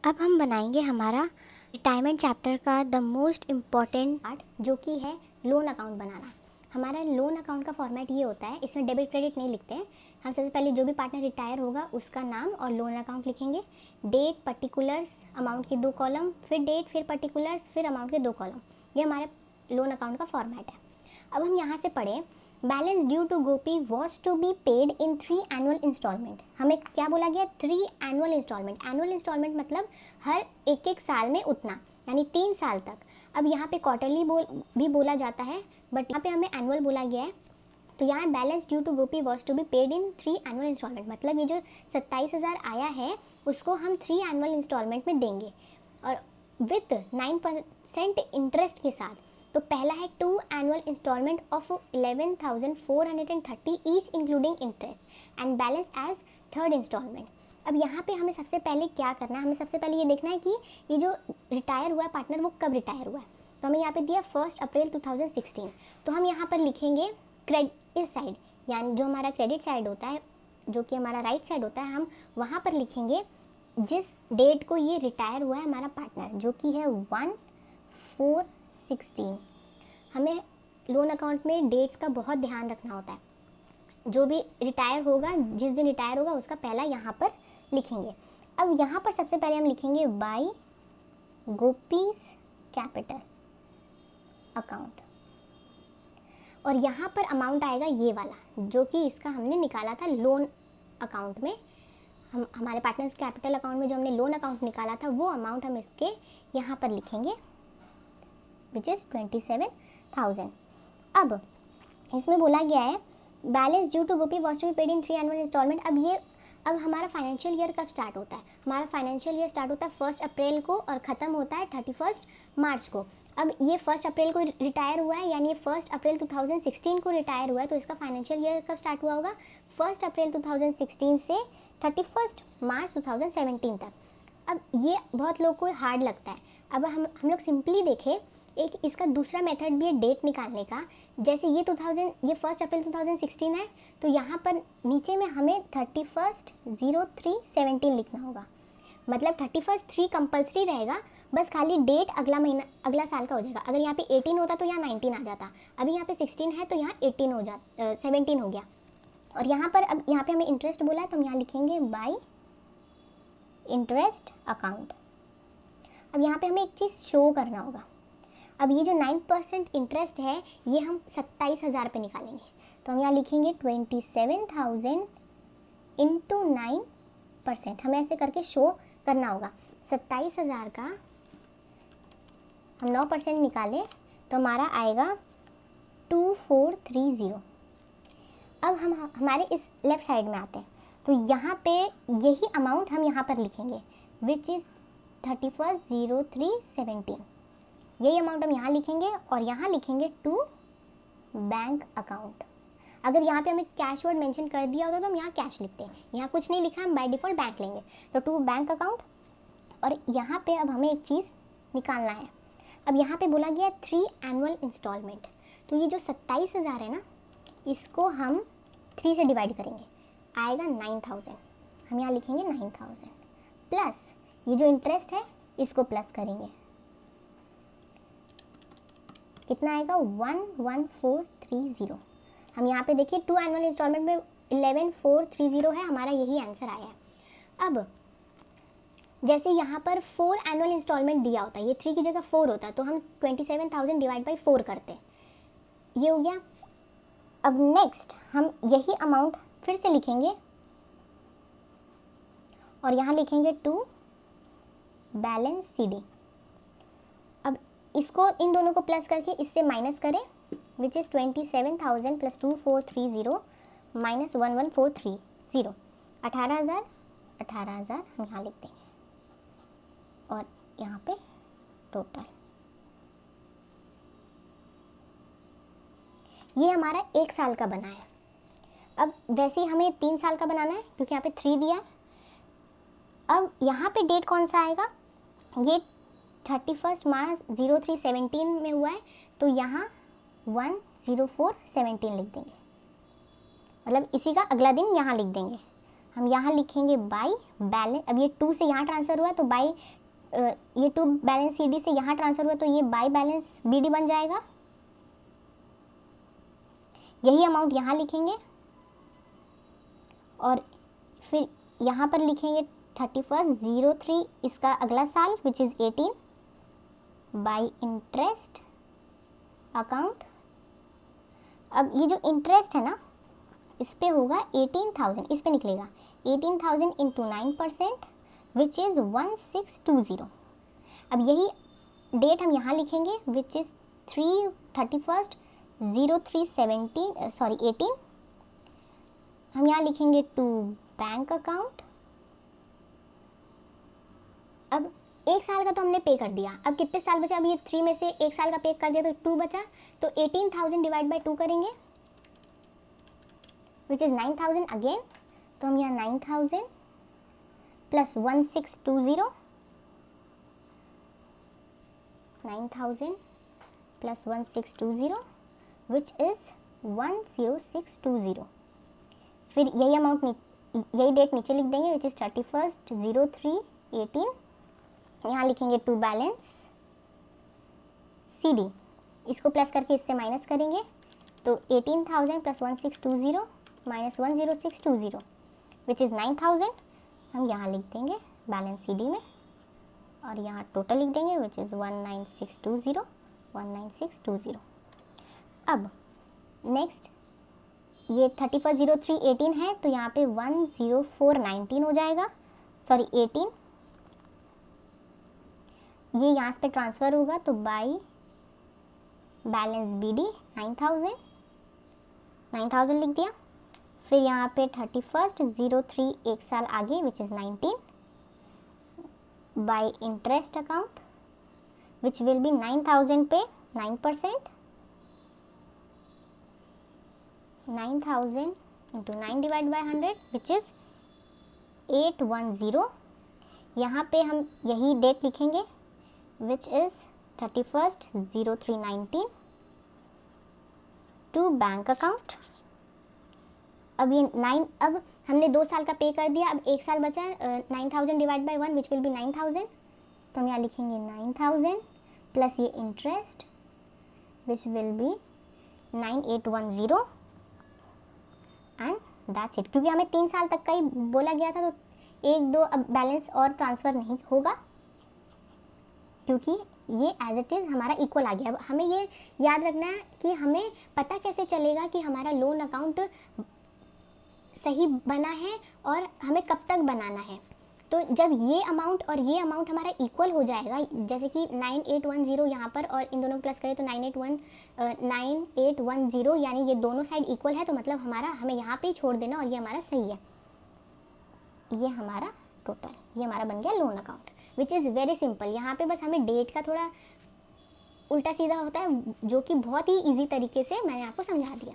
अब हम बनाएंगे हमारा रिटायरमेंट चैप्टर का द मोस्ट इम्पॉर्टेंट पार्ट, जो कि है लोन अकाउंट बनाना। हमारा लोन अकाउंट का फॉर्मेट ये होता है, इसमें डेबिट क्रेडिट नहीं लिखते हैं। हम सबसे पहले जो भी पार्टनर रिटायर होगा उसका नाम और लोन अकाउंट लिखेंगे, डेट, पर्टिकुलर्स, अमाउंट के 2 कॉलम, फिर डेट, फिर पर्टिकुलर्स, फिर अमाउंट के 2 कॉलम। ये हमारा लोन अकाउंट का फॉर्मेट है। अब हम यहाँ से पढ़ें, balance due to Gopi was to be paid in 3 annual instalment. हमें क्या बोला गया? 3 एनुअल इंस्टॉलमेंट। एनुअल इंस्टॉलमेंट मतलब हर एक साल में उतना, यानी 3 साल तक। अब यहाँ पे क्वार्टरली भी बोला जाता है, बट यहाँ पे हमें एनुअल बोला गया है। तो यहाँ balance due to Gopi was to be paid in 3 annual instalment, मतलब ये जो 27,000 आया है उसको हम 3 एनुअल इंस्टॉलमेंट में देंगे और विथ 9% इंटरेस्ट के साथ। तो पहला है 2 annual instalment of 11,430 each including interest and balance as 3rd instalment. अब यहाँ पे हमें सबसे पहले क्या करना है? हमें सबसे पहले ये देखना है कि ये जो रिटायर हुआ है पार्टनर वो कब रिटायर हुआ है। तो हमें यहाँ पे दिया 1 अप्रैल 2016। तो हम यहाँ पर लिखेंगे क्रेडिट साइड, यानी जो हमारा क्रेडिट साइड होता है, जो कि हमारा राइट साइड होता है, हम वहाँ पर लिखेंगे जिस डेट को ये रिटायर हुआ है हमारा पार्टनर, जो कि है 1/4/16। हमें लोन अकाउंट में डेट्स का बहुत ध्यान रखना होता है। जो भी रिटायर होगा, जिस दिन रिटायर होगा उसका पहला यहाँ पर लिखेंगे। अब यहाँ पर सबसे पहले हम लिखेंगे बाय गोपीज कैपिटल अकाउंट, और यहाँ पर अमाउंट आएगा ये वाला, जो कि इसका हमने निकाला था लोन अकाउंट में। हम हमारे पार्टनर्स कैपिटल अकाउंट में जो हमने लोन अकाउंट निकाला था वो अमाउंट हम इसके यहाँ पर लिखेंगे, विच इज़ 27,000। अब इसमें बोला गया है balance due to Gopi was to be paid in 3 annual instalment. अब हमारा फाइनेंशियल ईयर कब स्टार्ट होता है? हमारा फाइनेंशियल ईयर स्टार्ट होता है 1 अप्रैल को और ख़त्म होता है 31 मार्च को। अब ये 1 अप्रैल को रिटायर हुआ है, यानी ये 1 अप्रैल 2016 को रिटायर हुआ है, तो इसका फाइनेंशियल ईयर कब स्टार्ट हुआ होगा? 1 अप्रैल 2016 से 31 मार्च 2017 तक। अब ये बहुत लोग को हार्ड लगता है। अब हम लोग सिंपली देखें, एक इसका दूसरा मेथड भी है डेट निकालने का। जैसे ये 1 अप्रैल 2016 है, तो यहाँ पर नीचे में हमें 31/03/17 लिखना होगा। मतलब 31/3 कंपल्सरी रहेगा, बस खाली डेट अगला महीना अगला साल का हो जाएगा। अगर यहाँ पे 18 होता तो यहाँ 19 आ जाता। अभी यहाँ पे 16 है तो यहाँ 17 हो गया। और यहाँ पर अब यहाँ पे हमें इंटरेस्ट बोला है, तो हम यहाँ लिखेंगे बाय इंटरेस्ट अकाउंट। अब यहाँ पे हमें एक चीज़ शो करना होगा। अब ये जो 9% इंटरेस्ट है ये हम 27,000 पे निकालेंगे, तो हम यहाँ लिखेंगे 27,000 इंटू 9%। हमें ऐसे करके शो करना होगा। 27,000 का हम 9% निकालें तो हमारा आएगा 2430। अब हम हमारे इस लेफ़्ट साइड में आते हैं, तो यहाँ पे यही अमाउंट हम यहाँ पर लिखेंगे, विच इज़ 31/03/17। यही अमाउंट हम यहाँ लिखेंगे और यहाँ लिखेंगे टू बैंक अकाउंट। अगर यहाँ पे हमें कैश वर्ड मेंशन कर दिया होता तो हम यहाँ कैश लिखते हैं, यहाँ कुछ नहीं लिखा, हम बाय डिफ़ॉल्ट बैंक लेंगे, तो टू बैंक अकाउंट। और यहाँ पे अब हमें एक चीज़ निकालना है। अब यहाँ पे बोला गया 3 एनुअल इंस्टॉलमेंट, तो ये जो 27,000 है ना, इसको हम 3 से डिवाइड करेंगे, आएगा 9,000। हम यहाँ लिखेंगे 9,000 प्लस ये जो इंटरेस्ट है इसको प्लस करेंगे, कितना आएगा? 11430। हम यहाँ पे देखिए 2 एनुअल इंस्टॉलमेंट में 11,430 है, हमारा यही आंसर आया है। अब जैसे यहाँ पर 4 एनुअल इंस्टॉलमेंट दिया होता है, ये 3 की जगह 4 होता है, तो हम 27,000 डिवाइड बाई 4 करते हैं, ये हो गया। अब नेक्स्ट हम यही अमाउंट फिर से लिखेंगे और यहाँ लिखेंगे टू बैलेंस CD। अब इसको इन दोनों को प्लस करके इससे माइनस करें, विच इज़ 27,000 प्लस 2430 माइनस 11430, 18,000 हम यहाँ लिख देंगे और यहाँ पे टोटल। ये हमारा 1 साल का बना है। अब वैसे ही हमें 3 साल का बनाना है, क्योंकि यहाँ पे 3 दिया है। अब यहाँ पे डेट कौन सा आएगा? ये 31 मार्च 03/17 में हुआ है, तो यहाँ 1/04/17 लिख देंगे, मतलब इसी का अगला दिन यहाँ लिख देंगे। हम यहाँ लिखेंगे बाई बैलेंस, अब ये 2 से यहाँ ट्रांसफ़र हुआ तो बाई ये 2 बैलेंस सी डी से यहाँ ट्रांसफ़र हुआ तो ये बाई बैलेंस बी डी बन जाएगा। यही अमाउंट यहाँ लिखेंगे और फिर यहाँ पर लिखेंगे 31/03 इसका अगला साल which is 18 by interest account. अब ये जो इंटरेस्ट है ना इस पे होगा 18,000, इस पे निकलेगा 18,000 इंटू 9% विच इज़ 1620। अब यही डेट हम यहाँ लिखेंगे विच इज़ 18। हम यहाँ लिखेंगे टू बैंक अकाउंट। अब 1 साल का तो हमने पे कर दिया, अब कितने साल बचा, अब ये 3 में से 1 साल का पे कर दिया तो 2 बचा, तो 18,000 डिवाइड बाई 2 करेंगे विच इज़ 9,000 अगेन, तो हम यहाँ 9,000 प्लस 1620, 9,000 प्लस 1620 विच इज़ 10620। फिर यही अमाउंट यही डेट नीचे लिख देंगे विच इज़ 31/03/18। यहाँ लिखेंगे टू बैलेंस सी डी, इसको प्लस करके इससे माइनस करेंगे तो 18,000 प्लस 1620 माइनस 10620 विच इज़ 9,000। हम यहाँ लिख देंगे बैलेंस सी डी में और यहाँ टोटल लिख देंगे विच इज़ 19620। अब नेक्स्ट ये 31/03/18 है तो यहाँ पे 10419 हो जाएगा, सॉरी 18, ये यहाँ पे ट्रांसफ़र होगा तो बाई बैलेंस बी डी 9,000 लिख दिया। फिर यहाँ पे 31/03 1 साल आगे which is 19 by interest account which will be 9,000 पे 9%, 9,000 into 9 divide by 100 which is 810। यहाँ पे हम यही डेट लिखेंगे which is 31/03/19 to bank account. अब ये 9, अब हमने 2 साल का पे कर दिया, अब 1 साल बचा, 9,000 divide by 1 which will be 9,000, तो हम यहाँ लिखेंगे 9,000 प्लस ये interest which will B 9810 and that's it. क्योंकि हमें 3 साल तक का ही बोला गया था तो 1-2 अब बैलेंस और ट्रांसफ़र नहीं होगा क्योंकि ये एज इट इज़ हमारा इक्वल आ गया। अब हमें ये याद रखना है कि हमें पता कैसे चलेगा कि हमारा लोन अकाउंट सही बना है और हमें कब तक बनाना है। तो जब ये अमाउंट और ये अमाउंट हमारा इक्वल हो जाएगा, जैसे कि 9810 यहाँ पर और इन दोनों को प्लस करें तो 9810 यानी ये दोनों साइड इक्वल है, तो मतलब हमें यहाँ पे ही छोड़ देना और ये हमारा सही है। ये हमारा टोटल, ये हमारा बन गया loan account which is very simple. यहाँ पे बस हमें डेट का थोड़ा उल्टा सीधा होता है जो कि बहुत ही ईजी तरीके से मैंने आपको समझा दिया।